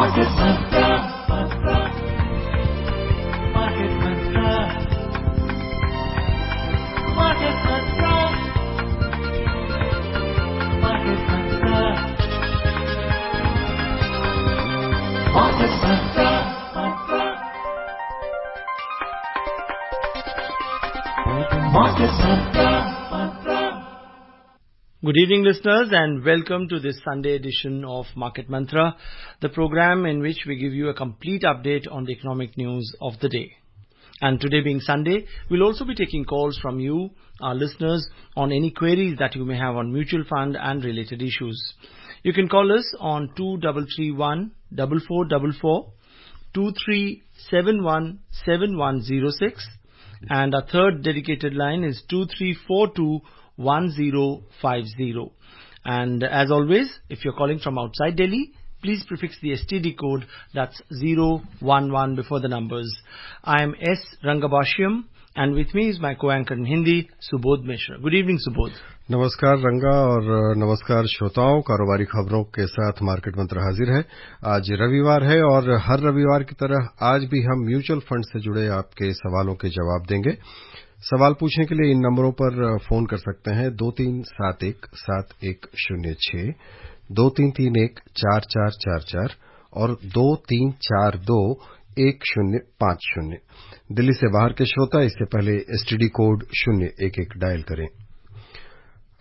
Market Mantra. Market Mantra. Market Mantra. Market Mantra. Market Mantra. Market Mantra. Good evening, listeners, and welcome to this Sunday edition of Market Mantra, the program in which we give you a complete update on the economic news of the day. And today being Sunday, we'll also be taking calls from you, our listeners, on any queries that you may have on mutual fund and related issues. You can call us on 2331 4444, 23717106, and our third dedicated line is 2342 1050. And as always, if you're calling from outside Delhi, please prefix the STD code, that's 011 before the numbers. I am S. Rangabashyam, and with me is my co-anchor in Hindi, Subodh Mishra. Good evening, Subodh. नमस्कार रंगा और नमस्कार श्रोताओं। कारोबारी खबरों के साथ market मंत्र हाजिर है। आज रविवार है और हर रविवार की तरह आज भी हम म्यूचुअल फंड से जुड़े आपके सवालों के जवाब देंगे। सवाल पूछने के लिए इन नंबरों पर फोन कर सकते हैं 23717106, 23314444 और 23421050। दिल्ली से बाहर के श्रोता इससे पहले एसटीडी कोड 011 डायल करें।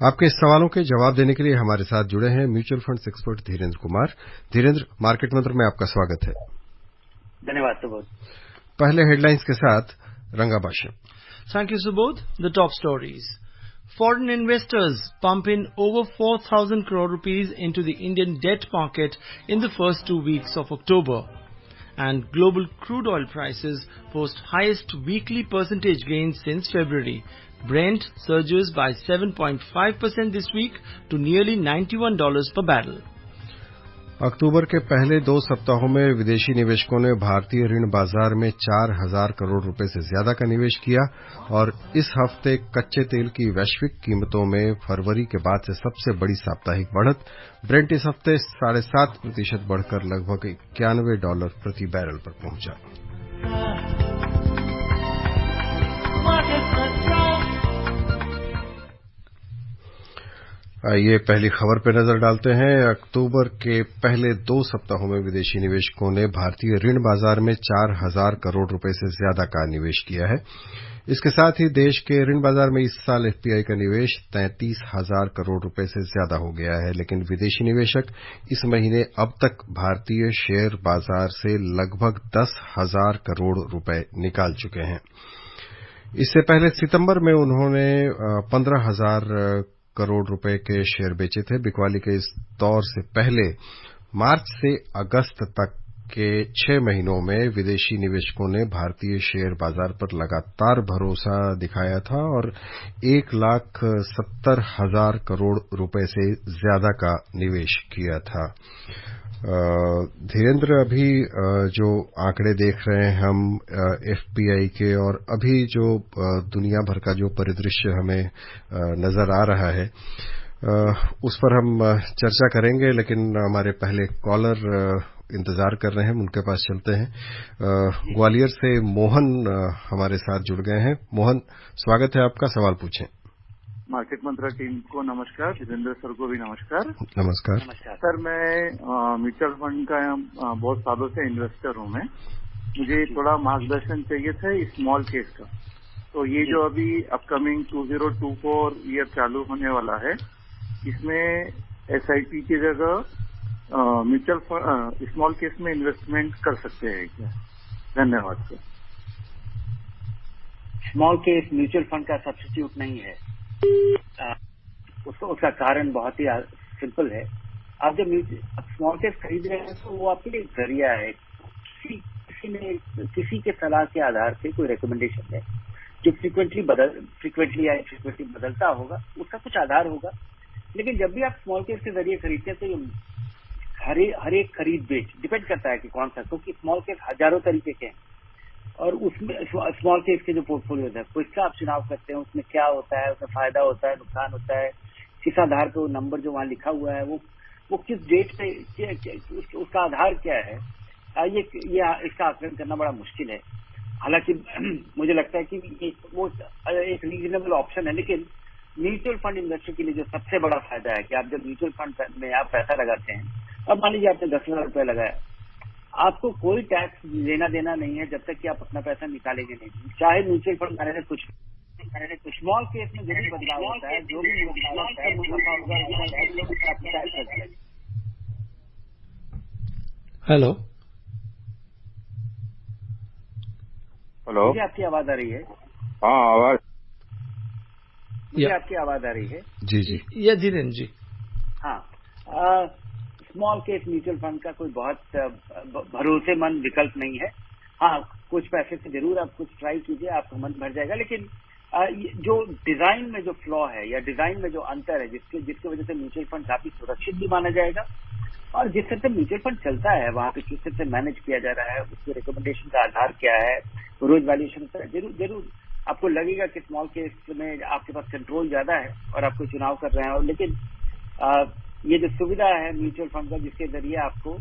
आपके सवालों के जवाब देने के लिए हमारे साथ जुड़े हैं mutual funds expert Dhirendra Kumar. Dhirendra, market मंत्र में आपका स्वागत है। धन्यवाद सुबोध। पहले हेडलाइंस के साथ रंगा भाष्य। Thank you, Subodh. The top stories. Foreign investors pump in over 4,000 crore rupees into the Indian debt market in the first 2 weeks of October. And global crude oil prices post highest weekly percentage gains since February. Brent surges by 7.5% this week to nearly $91 per barrel. अक्टूबर के पहले 2 सप्ताहों में विदेशी निवेशकों ने भारतीय ऋण बाजार में 4,000 करोड़ रुपए से ज्यादा का निवेश किया और इस हफ्ते कच्चे तेल की वैश्विक कीमतों में फरवरी के बाद से सबसे बड़ी साप्ताहिक बढ़त। ब्रेंट इस हफ्ते 7.5% बढ़कर लगभग $91 प्रति बैरल पर पहुंचा। आइए पहली खबर पर नजर डालते हैं। अक्टूबर के पहले 2 सप्ताहों में विदेशी निवेशकों ने भारतीय ऋण बाजार में 4,000 करोड़ रुपए से ज्यादा का निवेश किया है। इसके साथ ही देश के ऋण बाजार में इस साल एफपीआई का निवेश 33,000 करोड़ रुपए से ज्यादा हो गया है, लेकिन विदेशी निवेशक इस महीने अब तक भारतीय शेयर बाजार से लगभग 10,000 करोड़ रुपए निकाल चुके हैं। इससे पहले सितंबर में उन्होंने 15,000 करोड़ रुपए के शेयर बेचे थे। बिकवाली के इस दौर से पहले मार्च से अगस्त तक के 6 महीनों में विदेशी निवेशकों ने भारतीय शेयर बाजार पर लगातार भरोसा दिखाया था और 1,70,000 करोड़ रुपए से ज्यादा का निवेश किया था। धीरेन्द्र, अभी जो आंकड़े देख रहे हैं हम एफपीआई के और अभी जो दुनिया भर का जो परिदृश्य हमें नजर आ रहा है उस पर हम चर्चा करेंगे, लेकिन हमारे पहले कॉलर इंतजार कर रहे हैं, उनके पास चलते हैं। ग्वालियर से मोहन हमारे साथ जुड़ गए हैं। मोहन, स्वागत है आपका, सवाल पूछें। मार्केट मंत्रा टीम को नमस्कार, जितेंद्र सर को भी नमस्कार। नमस्कार सर, मैं म्यूचुअल फंड का बहुत सालों से इन्वेस्टर हूं। मैं मुझे थोड़ा मार्गदर्शन चाहिए था स्मॉल केस का। तो ये जो अभी अपकमिंग 2024 ईयर चालू होने वाला है, इसमें एसआईपी की जगह म्यूचुअल स्मॉल केस में इन्वेस्टमेंट कर सकते हैं क्या? धन्यवाद sir. Small case mutual fund का सब्स्टिट्यूट नहीं है। उसका कारण बहुत ही सिंपल है। आप जब स्मॉल केस खरीद रहे हैं तो वो आपके लिए जरिया है। किसी के सलाह के आधार से कोई रिकमेंडेशन है जो फ्रीक्वेंटली बदलता होगा, उसका कुछ आधार होगा। लेकिन जब भी आप स्मॉल केस के जरिए खरीदते हैं तो हर एक खरीद बेच डिपेंड करता है कि कौन सा, क्योंकि स्मॉल केस हजारों तरीके के हैं और उसमें स्मॉल केस के जो पोर्टफोलियो है उसका आप चुनाव करते हैं, उसमें क्या होता है, उसमें फायदा होता है, नुकसान होता है, किस आधार पर वो नंबर जो वहां लिखा हुआ है वो वो किस डेट पे उसका आधार क्या है, ये इसका आकलन करना बड़ा मुश्किल है। हालांकि मुझे लगता है कि वो एक रीजनेबल ऑप्शन है, लेकिन म्यूचुअल फंड इन्वेस्टर के लिए जो सबसे बड़ा फायदा है कि आप जब म्यूचुअल फंड में आप पैसा लगाते हैं, अब मान लीजिए आपने 10,000 रुपए लगाया, आपको कोई टैक्स लेना देना नहीं है जब तक कि आप अपना पैसा निकालेंगे नहीं, चाहे म्यूचुअल फंड मैनेजर कुछ स्मॉल केस में जो भी बदलाव होता है, जो भी बदलाव होता है, मुनाफा होगा आपको टैक्स लग जाएगा। हेलो हेलो, मुझे आपकी आवाज आ रही है? हाँ आवाज, मुझे आपकी आवाज आ रही है? जी जी, या धीरेन्द्र जी। हाँ, स्मॉल केस म्यूचुअल फंड का कोई बहुत भरोसेमंद विकल्प नहीं है। हाँ, कुछ पैसे से जरूर आप कुछ ट्राई कीजिए, आपका मन भर जाएगा, लेकिन जो डिजाइन में जो फ्लॉ है या डिजाइन में जो अंतर है, जिसकी वजह से म्यूचुअल फंड काफी सुरक्षित भी माना जाएगा, और जिस तरह से म्यूचुअल फंड चलता है वहां पे किस तरह से मैनेज किया जा रहा है, उसके रिकमेंडेशन का आधार क्या है, रोज वैल्यूएशन का, जरूर आपको लगेगा कि स्मॉल केस में आपके पास कंट्रोल ज्यादा है और आपको चुनाव कर रहे हैं, और लेकिन ये जो सुविधा है म्यूचुअल फंड का, जिसके जरिए आपको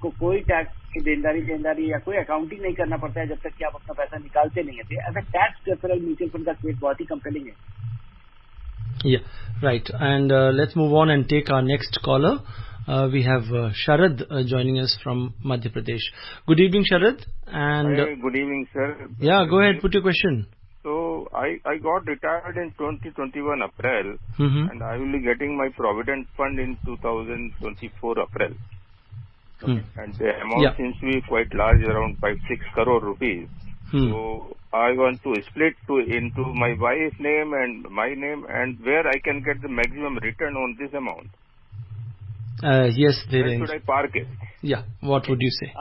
कोई टैक्स की देनदारी या कोई अकाउंटिंग नहीं करना पड़ता है जब तक कि आप अपना पैसा निकालते नहीं है। As a tax referral mutual fund का केस बहुत ही कंपेलिंग है। Yeah, right. And let's move on and take our next caller. We have Sharad joining us from Madhya Pradesh. Good evening, Sharad. And hey, good evening, sir. Yeah, go ahead, put your question. So I got retired in 2021 April, and I will be getting my provident fund in 2024 April. And the amount seems to be quite large, around 5-6 crore rupees. So I want to split into my wife's name and my name, and where I can get the maximum return on this amount. Yes, Where should I park it? Yeah, what would you say?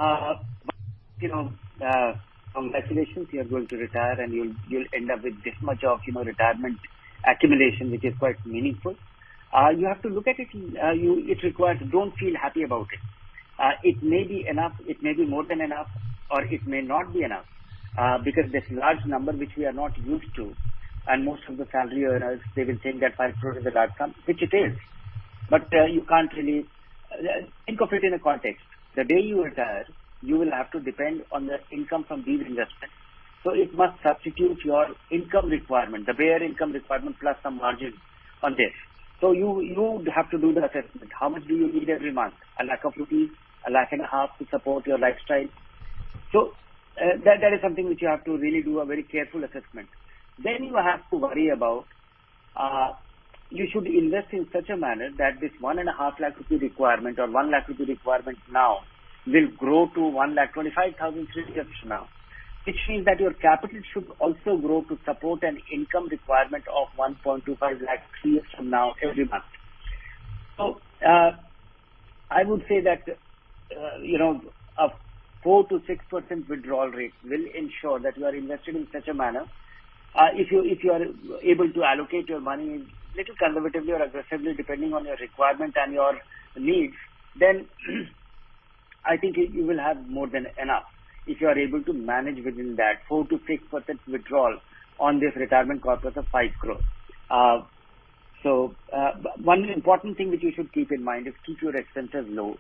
Congratulations, you are going to retire, and you'll end up with this much of retirement accumulation, which is quite meaningful. You have to look at it. It requires. Don't feel happy about it. It may be enough. It may be more than enough, or it may not be enough. Because this large number which we are not used to, and most of the salary earners, they will think that 5 crore is a large sum, which it is. But you can't really think of it in a context. The day you retire, you will have to depend on the income from these investments. So it must substitute your income requirement, the bare income requirement plus some margin on this. So you have to do the assessment. How much do you need every month? 1 lakh of rupees, 1.5 lakh to support your lifestyle. So that is something which you have to really do a very careful assessment. Then you have to worry about, you should invest in such a manner that this 1.5 lakh rupee requirement or 1 lakh rupee requirement now will grow to 1,25,000 3 years from now, which means that your capital should also grow to support an income requirement of 1.25 lakh 3 years from now every month. So I would say that a 4 to 6% withdrawal rate will ensure that you are invested in such a manner. If you are able to allocate your money little conservatively or aggressively depending on your requirement and your needs, then I think you will have more than enough if you are able to manage within that 4 to 6% withdrawal on this retirement corpus of 5 crore. So one important thing which you should keep in mind is keep your expenses low.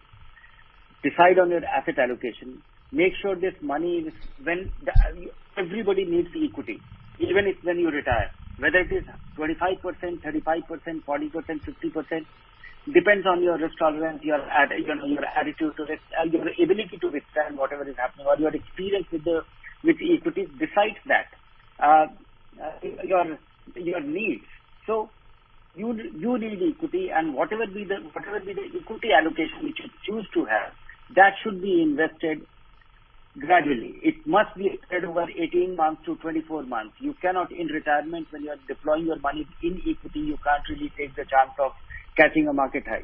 Decide on your asset allocation. Make sure this money is everybody needs equity, even if when you retire, whether it is 25%, 35%, 40%, 50%, depends on your risk tolerance, your attitude to risk, your ability to withstand whatever is happening, or your experience with equities decides that your needs. So you need equity, and whatever be the equity allocation which you choose to have, that should be invested gradually. It must be spread over 18 months to 24 months. You cannot, in retirement, when you are deploying your money in equity, you can't really take the chance of catching a market high.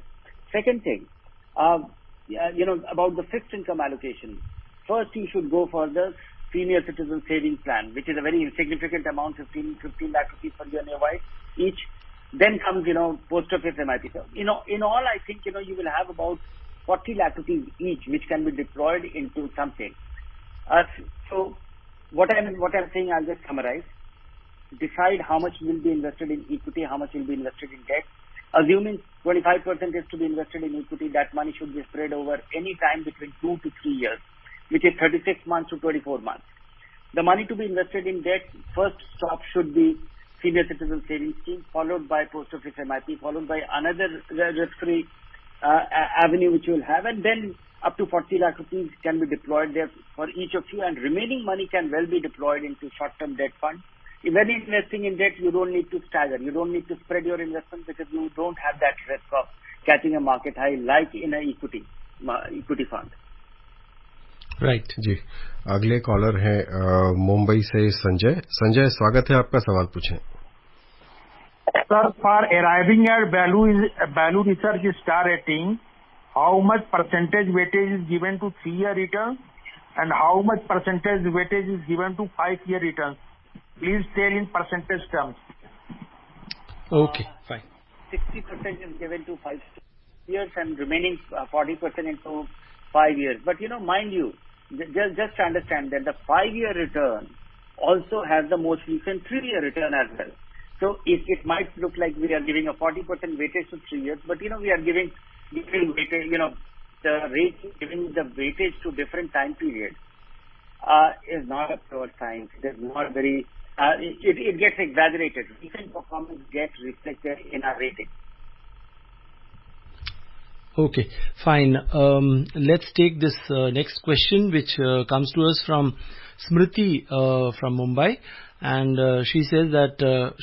Second thing, about the fixed income allocation. First, you should go for the senior citizen savings plan, which is a very insignificant amount, 15 lakh rupees for you and your wife each. Then comes, post office MIP. So, in all, I think, you will have about 40 lakh rupees each, which can be deployed into something. So what I'm saying, I'll just summarize. Decide how much will be invested in equity, how much will be invested in debt. Assuming 20% 25% is to be invested in equity. That money should be spread over any time between 2 to 3 years, which is 36 months to 24 months. The money to be invested in debt, first stop should be senior citizen savings scheme, followed by post office MIP, followed by another risk-free avenue which you will have, and then up to 40 lakh rupees can be deployed there for each of you, and remaining money can well be deployed into short-term debt funds. When investing in debt, you don't need to stagger. You don't need to spread your investment because you don't have that risk of catching a market high like in an equity fund. Right जी। अगले caller हैं मुंबई से संजय, स्वागत है आपका, सवाल पूछें। Sir, for arriving at value research star rating, how much percentage weightage is given to 3-year return and how much percentage weightage is given to 5-year return? Please tell in percentage terms. Okay, fine. 60% is given to 5 years and remaining 40% into 5 years. But mind you, just understand that the 5-year return also has the most recent 3-year return as well. So it might look like we are giving a 40% weightage to 3 years, but we are giving weightage, the rate, giving the weightage to different time periods is not a pure science. It is not very, it gets exaggerated. Recent performance gets reflected in our rating. Okay, fine. Let's take this next question, which comes to us from Smriti from Mumbai, and she says that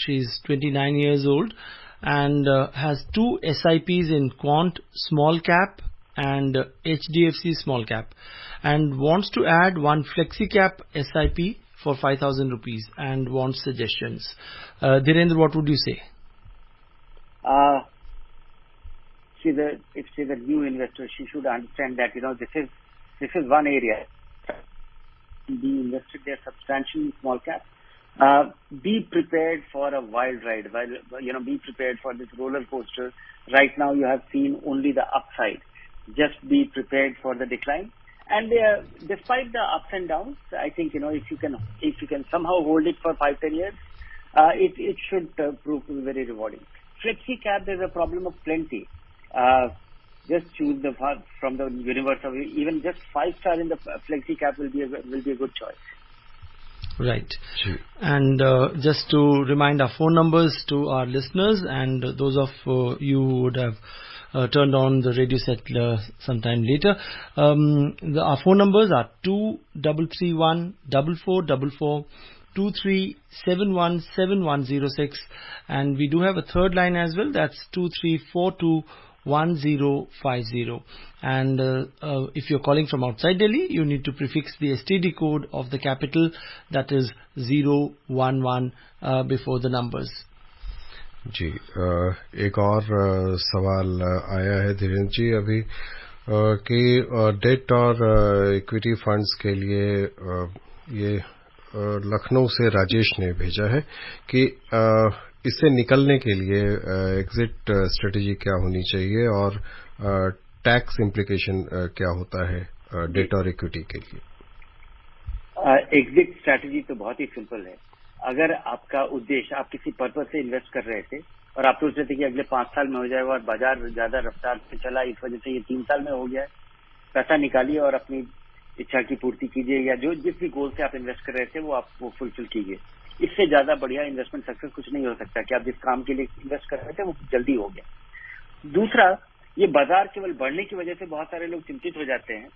she's 29 years old and has 2 SIPs in Quant Small Cap and HDFC Small Cap, and wants to add 1 Flexi Cap SIP for 5,000 rupees and wants suggestions. Dhirendra, what would you say? If she's a new investor, she should understand that this is one area. Be invested there substantially in small cap. Be prepared for a wild ride. Be prepared for this roller coaster. Right now, you have seen only the upside. Just be prepared for the decline. And despite the ups and downs, I think if you can somehow hold it for 5-10 years, it should prove to be very rewarding. Flexi cap, there's a problem of plenty. Just choose from the universe of even just 5-star in the Flexi cap will be a good choice. Right. Sure. And just to remind our phone numbers to our listeners and those of you who would have turned on the radio set sometime later, our phone numbers are 2331 4444, 23717106, and we do have a third line as well. That's 23421050, and if you're calling from outside Delhi, you need to prefix the STD code of the capital, that is 011 before the numbers. जी, एक और सवाल आया है धीरेन्द्र जी अभी कि date और equity funds के लिए ये लखनऊ से राजेश ने भेजा है कि इससे निकलने के लिए एग्जिट स्ट्रेटेजी क्या होनी चाहिए और टैक्स इम्प्लीकेशन क्या होता है डेट और इक्विटी के लिए. एग्जिट स्ट्रेटेजी तो बहुत ही सिंपल है. अगर आपका उद्देश्य, आप किसी पर्पज से इन्वेस्ट कर रहे थे और आप सोच रहे थे कि अगले 5 साल में हो जाएगा और बाजार ज्यादा रफ्तार से चला, इस वजह से ये 3 साल में हो गया है, पैसा निकालिए और अपनी इच्छा की पूर्ति कीजिए, या जिस भी गोल से आप इन्वेस्ट कर रहे थे वो आप फुलफिल कीजिए. इससे ज्यादा बढ़िया इन्वेस्टमेंट सक्सेस कुछ नहीं हो सकता कि आप जिस काम के लिए इन्वेस्ट कर रहे थे वो जल्दी हो गया. दूसरा, ये बाजार केवल बढ़ने की वजह से बहुत सारे लोग चिंतित हो जाते हैं.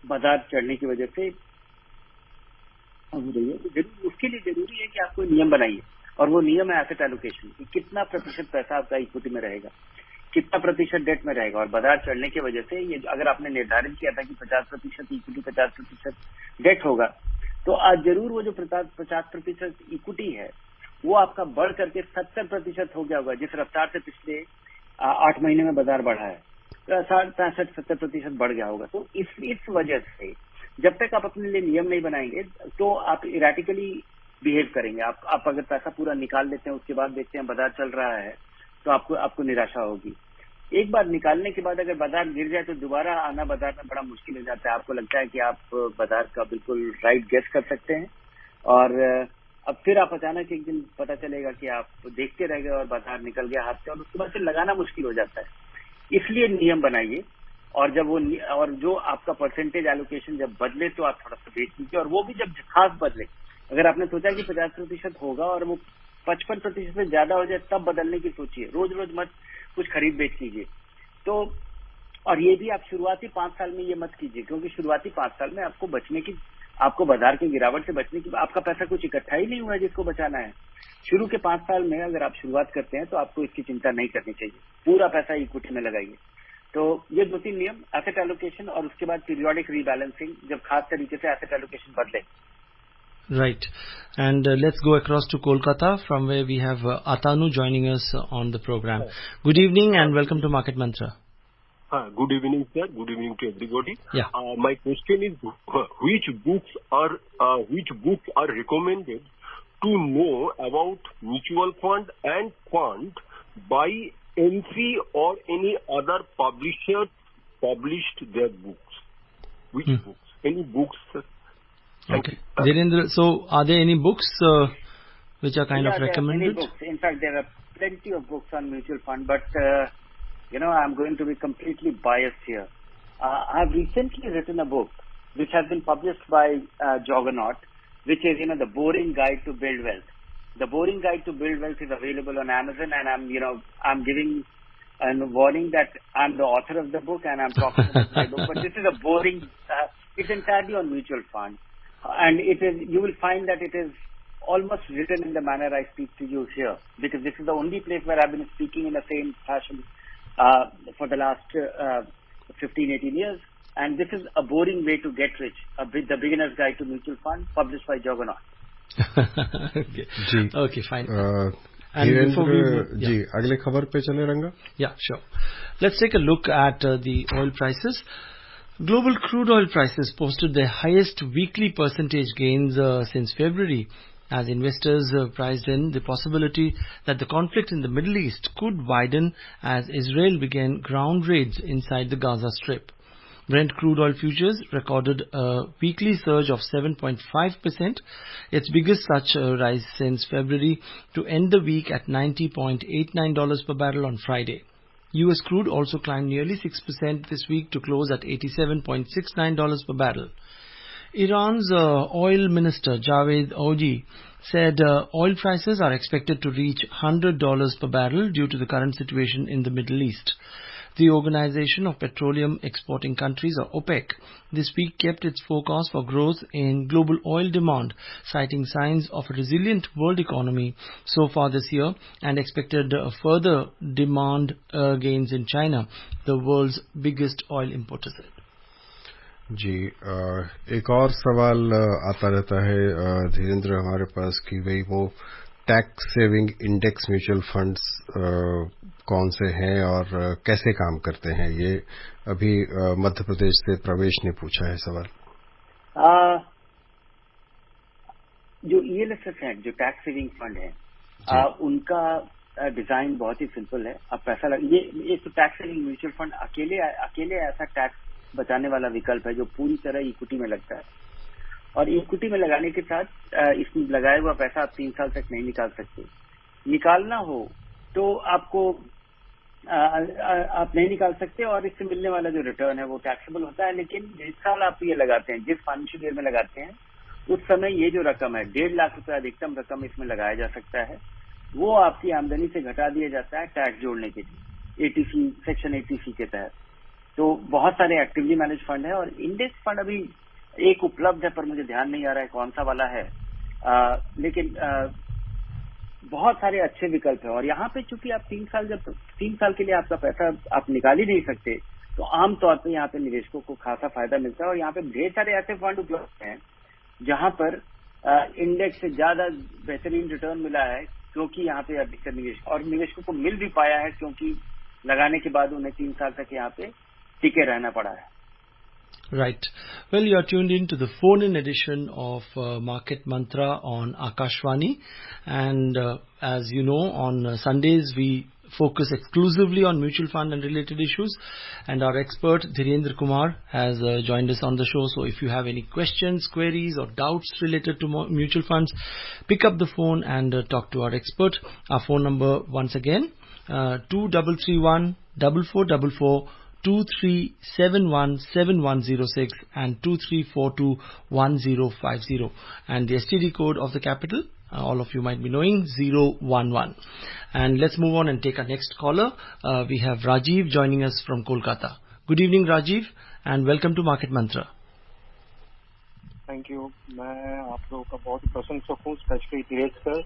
बाजार चढ़ने की वजह से उसके लिए जरूरी है कि आप कोई नियम बनाइए, और वो नियम है एसेट एलोकेशन. कितना प्रतिशत पैसा आपका इक्विटी में रहेगा, कितना प्रतिशत डेट में रहेगा. और बाजार चढ़ने की वजह से ये अगर आपने निर्धारित किया था कि 50% इक्विटी 50% डेट होगा, तो आज जरूर वो जो 50% इक्विटी है वो आपका बढ़ करके 70% हो गया होगा, जिस रफ्तार से पिछले 8 महीने में बाजार बढ़ा है. 65-70% बढ़ गया होगा. तो इस वजह से जब तक आप अपने लिए नियम नहीं बनाएंगे तो आप इरेटिकली बिहेव करेंगे. आप अगर पैसा पूरा निकाल लेते हैं, उसके बाद देखते हैं बाजार चल रहा है, तो आपको निराशा होगी. एक बार निकालने के बाद अगर बाजार गिर जाए तो दोबारा आना बाजार में बड़ा मुश्किल हो जाता है. आपको लगता है कि आप बाजार का बिल्कुल राइट गेस कर सकते हैं और अब फिर आप अचानक एक दिन पता चलेगा कि आप देखते रह गए और बाजार निकल गया हाथ से, और उसके बाद फिर लगाना मुश्किल हो जाता है। इसलिए नियम बनाइए, और जब वो और जो आपका परसेंटेज एलोकेशन जब बदले तो आप थोड़ा सा बेच लीजिए, और वो भी जब खास बदले। अगर आपने सोचा कि 50% होगा और वो 55% से ज्यादा हो जाए तब बदलने की सोचिए, रोज रोज मत कुछ खरीद बेच कीजिए। तो और ये भी आप शुरुआती 5 साल में ये मत कीजिए, क्योंकि शुरुआती 5 साल में आपको बाजार की गिरावट से बचने की, आपका पैसा कुछ इकट्ठा ही नहीं हुआ है जिसको बचाना है। शुरू के 5 साल में अगर आप शुरुआत करते हैं तो आपको इसकी चिंता नहीं करनी चाहिए, पूरा पैसा इक्विटी में लगाइए। तो ये 2-3 नियम, एसेट एलोकेशन और उसके बाद पीरियोडिक रीबैलेंसिंग, जब खास तरीके से एसेट एलोकेशन बदले। Right. And let's go across to Kolkata, from where we have Atanu joining us on the program. Good evening and welcome to Market Mantra. Good evening, sir. Good evening to everybody. Yeah. My question is, which books are recommended to know about mutual fund and fund by MC or any other publisher published their books? Which books? Any books, sir? Okay. Dhirendra, so are there any books which are kind of recommended? There are many books. In fact, there are plenty of books on mutual fund, but I'm going to be completely biased here. I've recently written a book which has been published by Juggernaut, which is, The Boring Guide to Build Wealth. The Boring Guide to Build Wealth is available on Amazon, and I'm giving a warning that I'm the author of the book and I'm talking about my book, but this is a boring, it's entirely on mutual fund. And you will find that it is almost written in the manner I speak to you here, because this is the only place where I've been speaking in the same fashion for the last 15-18 years. And this is a boring way to get rich, the Beginner's Guide to Mutual Fund, published by Juggernaut. Okay, fine. जी, अगले खबर पे चले रंगा? Yeah, sure. Let's take a look at the oil prices. Global crude oil prices posted their highest weekly percentage gains since February, as investors priced in the possibility that the conflict in the Middle East could widen as Israel began ground raids inside the Gaza Strip. Brent crude oil futures recorded a weekly surge of 7.5%, its biggest such rise since February, to end the week at $90.89 per barrel on Friday. U.S. crude also climbed nearly 6% this week to close at $87.69 per barrel. Iran's oil minister Javed Oji said oil prices are expected to reach $100 per barrel due to the current situation in the Middle East. The Organization of Petroleum Exporting Countries, or OPEC, this week kept its forecast for growth in global oil demand, citing signs of a resilient world economy so far this year, and expected further demand gains in China, the world's biggest oil importer. जी, एक और सवाल आता रहता है धीरेन्द्र हमारे पास कि भाई वो tax saving index mutual funds कौन से हैं और कैसे काम करते हैं। ये अभी मध्य प्रदेश से प्रवेश ने पूछा है सवाल। जो ELSF हैं, जो टैक्स सेविंग फंड है, उनका डिजाइन बहुत ही सिंपल है। अब पैसा ये तो टैक्स सेविंग म्यूचुअल फंड अकेले ऐसा टैक्स बचाने वाला विकल्प है जो पूरी तरह इक्विटी में लगता है, और इक्विटी में लगाने के साथ इसमें लगाया हुआ पैसा आप 3 साल तक नहीं निकाल सकते। निकालना हो तो आपको आप नहीं निकाल सकते, और इससे मिलने वाला जो रिटर्न है वो टैक्सेबल होता है। लेकिन जिस साल आप ये लगाते हैं, जिस फाइनेंशियल ईयर में लगाते हैं, उस समय ये जो रकम है 1.5 लाख रुपए अधिकतम रकम इसमें लगाया जा सकता है, वो आपकी आमदनी से घटा दिया जाता है टैक्स जोड़ने के लिए ATC सेक्शन 80C के तहत। तो बहुत सारे एक्टिवली मैनेज फंड है, और इंडेक्स फंड अभी एक उपलब्ध है पर मुझे ध्यान नहीं आ रहा है कौन सा वाला है, लेकिन बहुत सारे अच्छे विकल्प है। और यहाँ पे चूंकि आप 3 साल के लिए आपका पैसा आप निकाल ही नहीं सकते, तो आमतौर पे यहाँ पे निवेशकों को खासा फायदा मिलता है। और यहाँ पे ढेर सारे ऐसे फंड उपलब्ध हैं जहाँ पर इंडेक्स से ज्यादा बेहतरीन रिटर्न मिला है, क्योंकि यहाँ पे अधिकतर निवेशकों को मिल भी पाया है, क्योंकि लगाने के बाद उन्हें 3 साल तक यहाँ पे टिके रहना पड़ा है। Right. Well, you are tuned in to the phone-in edition of Market Mantra on Akashvani, and as you know, on Sundays we focus exclusively on mutual fund and related issues. And our expert Dhirendra Kumar has joined us on the show. So if you have any questions, queries or doubts related to mutual funds, pick up the phone and talk to our expert. Our phone number once again, 2331 4444 23717106 and 23421050, and the STD code of the capital, all of you might be knowing, 011. And let's move on and take our next caller. We have Rajiv joining us from Kolkata. Good evening, Rajiv, and welcome to Market Mantra. Thank you. मैं आप लोगों का बहुत प्रशंसक हूँ, specially Dhirendra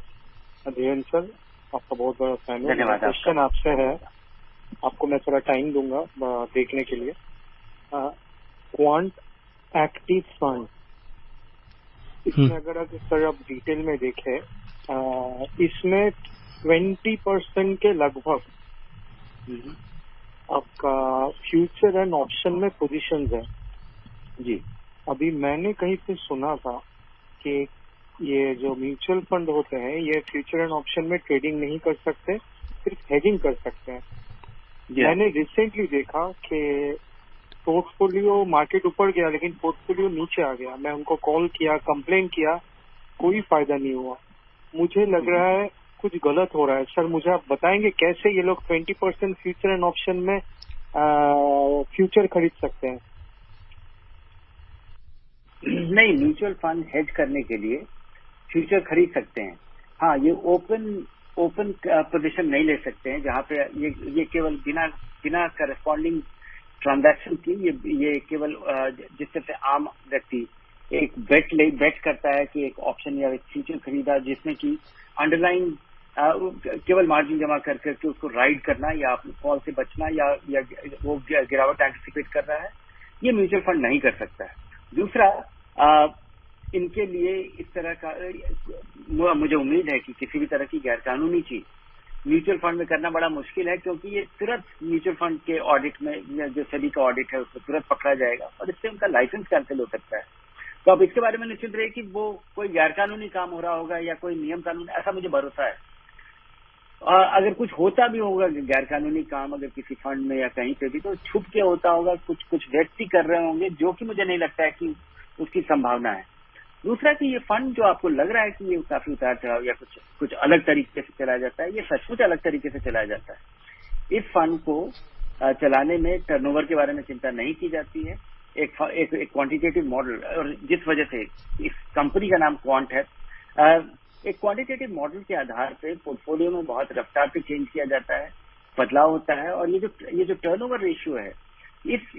sir, आपका बहुत बड़ा फैन हूँ. क्वेश्चन आपसे है, आपको मैं थोड़ा टाइम दूंगा देखने के लिए. क्वांट एक्टिव फंड, इसमें अगर सर आप डिटेल में देखें, इसमें 20% के लगभग आपका फ्यूचर एंड ऑप्शन में पोजीशंस है जी. अभी मैंने कहीं पे सुना था कि ये जो म्यूचुअल फंड होते हैं ये फ्यूचर एंड ऑप्शन में ट्रेडिंग नहीं कर सकते, सिर्फ हेजिंग कर सकते हैं. मैंने रिसेंटली देखा कि पोर्टफोलियो मार्केट ऊपर गया लेकिन पोर्टफोलियो नीचे आ गया. मैं उनको कॉल किया, कंप्लेन किया, कोई फायदा नहीं हुआ. मुझे लग रहा है कुछ गलत हो रहा है. सर मुझे आप बताएंगे कैसे ये लोग 20% फ्यूचर एंड ऑप्शन में फ्यूचर खरीद सकते हैं? नहीं, म्यूचुअल फंड हेज करने के लिए फ्यूचर खरीद सकते हैं. हाँ, ये ओपन पोजीशन नहीं ले सकते हैं जहाँ पे ये केवल बिना करस्पॉन्डिंग ट्रांजैक्शन की ये केवल जिससे आम व्यक्ति एक बेट करता है कि एक ऑप्शन या एक फ्यूचर खरीदा जिसमें कि अंडरलाइन केवल मार्जिन जमा करके उसको राइड करना या अपने कॉल से बचना या वो गिरावट एंटिसिपेट कर रहा है, ये म्यूचुअल फंड नहीं कर सकता है. दूसरा, इनके लिए इस तरह का मुझे उम्मीद है कि किसी भी तरह की गैरकानूनी चीज म्यूचुअल फंड में करना बड़ा मुश्किल है, क्योंकि ये तुरंत म्यूचुअल फंड के ऑडिट में जो सेबी का ऑडिट है उसमें तुरंत पकड़ा जाएगा और इससे उनका लाइसेंस कैंसिल हो सकता है. तो अब इसके बारे में निश्चित रहे कि वो कोई गैरकानूनी काम हो रहा होगा या कोई नियम कानून, ऐसा मुझे भरोसा है. अगर कुछ होता भी होगा गैरकानूनी काम अगर किसी फंड में या कहीं पे भी, तो छुप के होता होगा, कुछ व्यक्ति कर रहे होंगे, जो कि मुझे नहीं लगता है कि उसकी संभावना है. दूसरा कि ये फंड जो आपको लग रहा है कि ये काफी उतार चढ़ाव या कुछ अलग तरीके से चलाया जाता है, ये सचमुच अलग तरीके से चलाया जाता है. इस फंड को चलाने में टर्नओवर के बारे में चिंता नहीं की जाती है. एक क्वांटिटेटिव मॉडल, और जिस वजह से इस कंपनी का नाम क्वांट है, एक क्वांटिटेटिव मॉडल के आधार पे पोर्टफोलियो में बहुत रफ्तार पे चेंज किया जाता है, बदलाव होता है. और ये जो टर्नओवर रेशियो है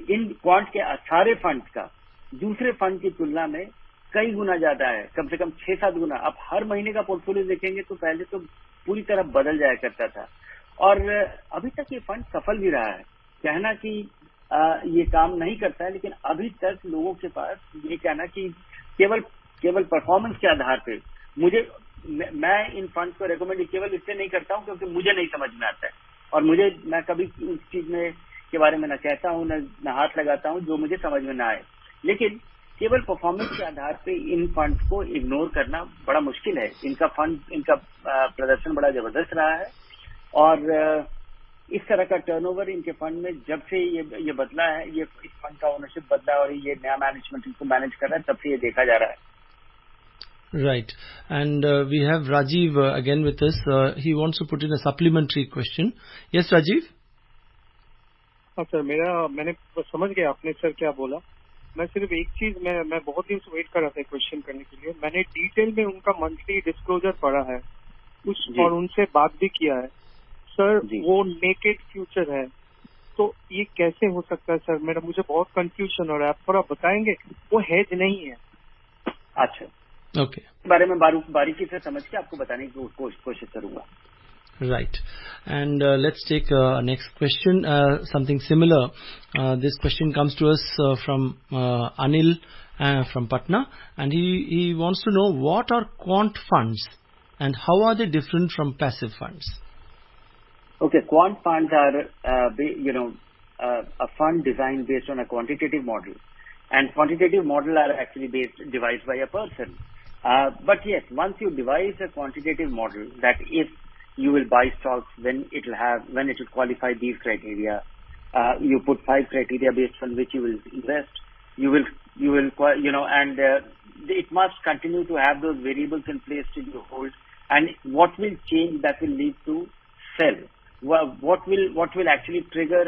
इन क्वांट के सारे फंड का दूसरे फंड की तुलना में कई गुना ज्यादा है, कम से कम 6-7 गुना. आप हर महीने का पोर्टफोलियो देखेंगे तो पहले तो पूरी तरह बदल जाया करता था, और अभी तक ये फंड सफल भी रहा है. कहना कि ये काम नहीं करता है, लेकिन अभी तक लोगों के पास ये कहना कि केवल परफॉर्मेंस के आधार पे मैं इन फंड को रेकमेंड केवल इससे नहीं करता हूं क्योंकि मुझे नहीं समझ में आता है, और मैं कभी उस चीज में के बारे में न कहता हूं न हाथ लगाता हूं जो मुझे समझ में ना आए. लेकिन केवल परफॉर्मेंस के आधार पे इन फंड्स को इग्नोर करना बड़ा मुश्किल है. इनका प्रदर्शन बड़ा जबरदस्त रहा है, और इस तरह का टर्नओवर इनके फंड में जब से ये बदला है, ये इस फंड का ओनरशिप बदला और ये नया मैनेजमेंट इसको मैनेज कर रहा है, तब से ये देखा जा रहा है. Right. And we have Rajiv again with us. He wants to put in a supplementary question. Yes, Rajiv? हाँ सर, मैंने समझ गया आपने सर क्या बोला. मैं सिर्फ एक चीज मैं बहुत दिन से वेट कर रहा था क्वेश्चन करने के लिए. मैंने डिटेल में उनका मंथली डिस्क्लोजर पढ़ा है और उनसे बात भी किया है. सर वो नेकेड फ्यूचर है, तो ये कैसे हो सकता है सर? मुझे बहुत कंफ्यूजन हो रहा है, आप थोड़ा बताएंगे. वो हेज नहीं है. अच्छा, ओके. बारे में बारीकी से समझ के आपको बताने की कोशिश करूंगा. Right. And let's take next question, something similar. This question comes to us from Anil from Patna, and he wants to know what are quant funds and how are they different from passive funds? Okay, quant funds are a fund designed based on a quantitative model, and quantitative model are actually devised by a person. But yes, once you devise a quantitative model that if you will buy stocks when it will qualify these criteria. You put 5 criteria based on which you will invest. It must continue to have those variables in place till you hold. And what will change that will lead to sell? What will actually trigger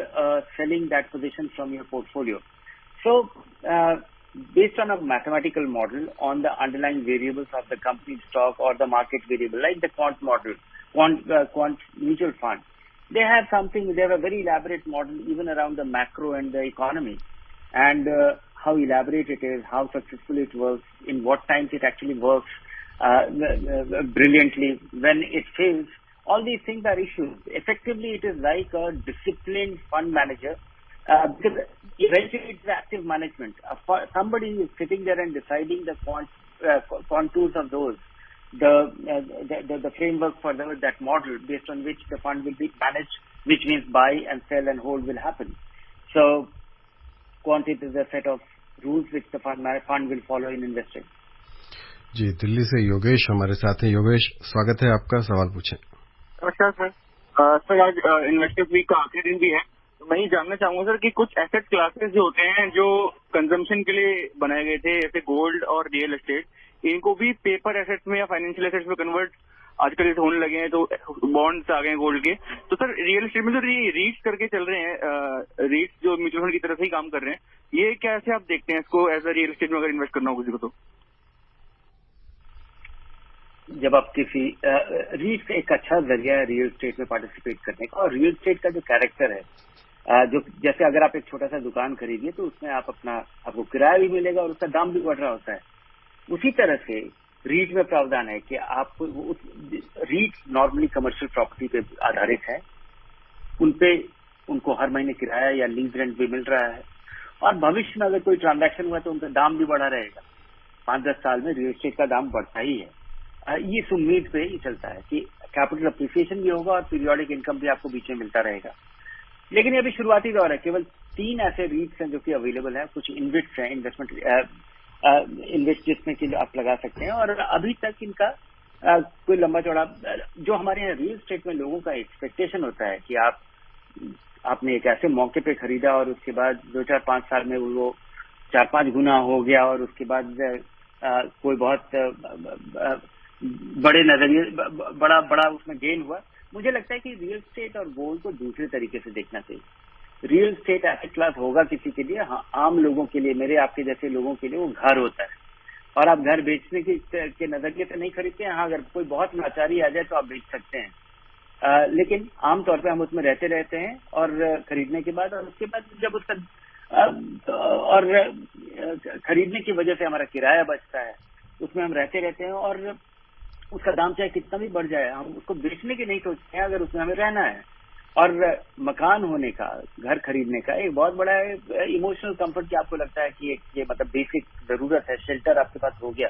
selling that position from your portfolio? So, based on a mathematical model on the underlying variables of the company stock or the market variable, like the quant model, quant mutual fund, they have a very elaborate model even around the macro and the economy, and how elaborate it is, how successful it works, in what times it actually works brilliantly, when it fails. All these things are issues. Effectively, it is like a disciplined fund manager, because eventually it's active management. Somebody is sitting there and deciding the contours of those, the framework for that model based on which the fund will be managed, which means buy and sell and hold will happen. So, quant is a set of rules which the fund will follow in investing. जी, दिल्ली से योगेश हमारे साथ हैं। योगेश, स्वागत है आपका, सवाल पूछें। नमस्कार सर। सर, आज इन्वेस्टर्स वीक का आखिरी दिन भी है, तो मैं ये जानना चाहूंगा सर कि कुछ एसेट क्लासेस जो होते हैं जो कंजम्पशन के लिए बनाए गए थे, जैसे गोल्ड और रियल एस्टेट, इनको भी पेपर एसेट्स में या फाइनेंशियल एसेट्स में कन्वर्ट आजकल होने लगे हैं, तो बॉन्ड्स आ गए हैं गोल्ड के। तो सर, रियल एस्टेट में जो रीट्स करके चल रहे हैं, रीट्स जो म्यूचुअल फंड की तरह से ही काम कर रहे हैं, ये कैसे आप देखते हैं इसको एज अ रियल एस्टेट में अगर इन्वेस्ट करना हो किसी को? तो जब आप किसी रीट एक अच्छा जरिया है रियल एस्टेट में पार्टिसिपेट करने का, और रियल एस्टेट का जो कैरेक्टर है, जो जैसे अगर आप एक छोटा सा दुकान खरीदिए तो उसमें आपको किराया भी मिलेगा और उसका दाम भी बढ़ रहा होता है। उसी तरह से रीट में प्रावधान है कि आपको रीट नॉर्मली कमर्शियल प्रॉपर्टी पे आधारित है, उनको हर महीने किराया या लीज रेंट भी मिल रहा है, और भविष्य में अगर कोई ट्रांजैक्शन हुआ तो उनका दाम भी बढ़ा रहेगा। 5-10 साल में रियल एस्टेट का दाम बढ़ता ही है। ये इस उम्मीद पे ही चलता है कि कैपिटल अप्रिसिएशन भी होगा और पीरियोडिक इनकम भी आपको बीच में मिलता रहेगा। लेकिन ये अभी शुरुआती दौर है, केवल 3 ऐसे रीट्स हैं जो कि अवेलेबल है, कुछ इन्वेस्ट हैं, इन्वेस्ट जिसमें कि आप लगा सकते हैं, और अभी तक इनका कोई लंबा चौड़ा, जो हमारे यहाँ रियल एस्टेट में लोगों का एक्सपेक्टेशन होता है कि आपने एक ऐसे मौके पे खरीदा और उसके बाद 2-4-5 साल में वो 4-5 गुना हो गया, और उसके बाद कोई बहुत बड़े नजरिए बड़ा उसमें गेन हुआ। मुझे लगता है कि रियल एस्टेट और गोल्ड को दूसरे तरीके से देखना चाहिए। रियल एस्टेट एसेट क्लास होगा किसी के लिए, हाँ, आम लोगों के लिए, मेरे आपके जैसे लोगों के लिए वो घर होता है, और आप घर बेचने के नजरिए से नहीं खरीदते हैं। हाँ, अगर कोई बहुत लाचारी आ जाए तो आप बेच सकते हैं, लेकिन आमतौर पर हम उसमें रहते हैं, और खरीदने के बाद, और उसके बाद जब उसका और खरीदने की वजह से हमारा किराया बचता है, उसमें हम रहते हैं, और उसका दाम चाहे कितना भी बढ़ जाए, हम उसको बेचने की नहीं सोचते हैं अगर उसमें हमें रहना है। और मकान होने का, घर खरीदने का एक बहुत बड़ा इमोशनल कंफर्ट, कि आपको लगता है कि ये मतलब बेसिक जरूरत है, शेल्टर आपके पास हो गया,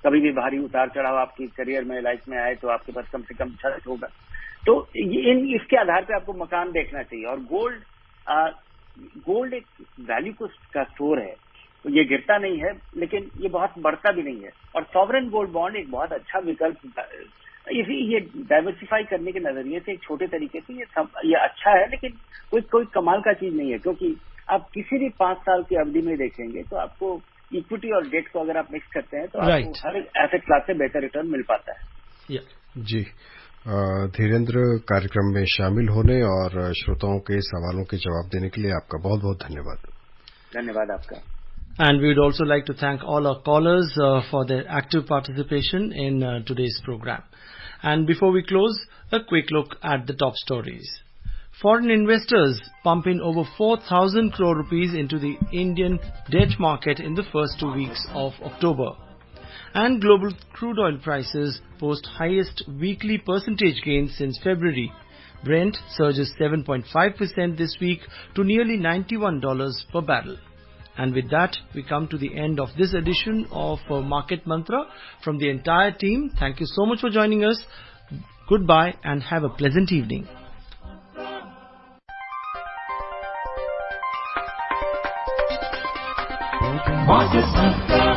कभी भी भारी उतार चढ़ाव आपकी करियर में, लाइफ में आए तो आपके पास कम से कम छत होगा। तो इसके आधार पे आपको मकान देखना चाहिए। और गोल्ड एक वैल्यू का स्टोर है, तो ये गिरता नहीं है, लेकिन ये बहुत बढ़ता भी नहीं है। और सॉवरेन गोल्ड बॉन्ड एक बहुत अच्छा विकल्प, ये डाइवर्सिफाई करने के नजरिए से एक छोटे तरीके से ये अच्छा है, लेकिन कोई कमाल का चीज नहीं है, क्योंकि आप किसी भी 5 साल की अवधि में देखेंगे तो आपको इक्विटी और डेट को अगर आप मिक्स करते हैं तो आपको हर एसेट क्लास से बेहतर रिटर्न मिल पाता है। जी, धीरेन्द्र, कार्यक्रम में शामिल होने और श्रोताओं के सवालों के जवाब देने के लिए आपका बहुत बहुत धन्यवाद। धन्यवाद आपका। And we would also like to thank all our callers for their active participation in today's program. And before we close, a quick look at the top stories. Foreign investors pump in over 4,000 crore rupees into the Indian debt market in the first 2 weeks of October. And global crude oil prices post highest weekly percentage gains since February. Brent surges 7.5% this week to nearly $91 per barrel. And with that, we come to the end of this edition of Market Mantra. From the entire team, thank you so much for joining us. Goodbye and have a pleasant evening. Market Mantra.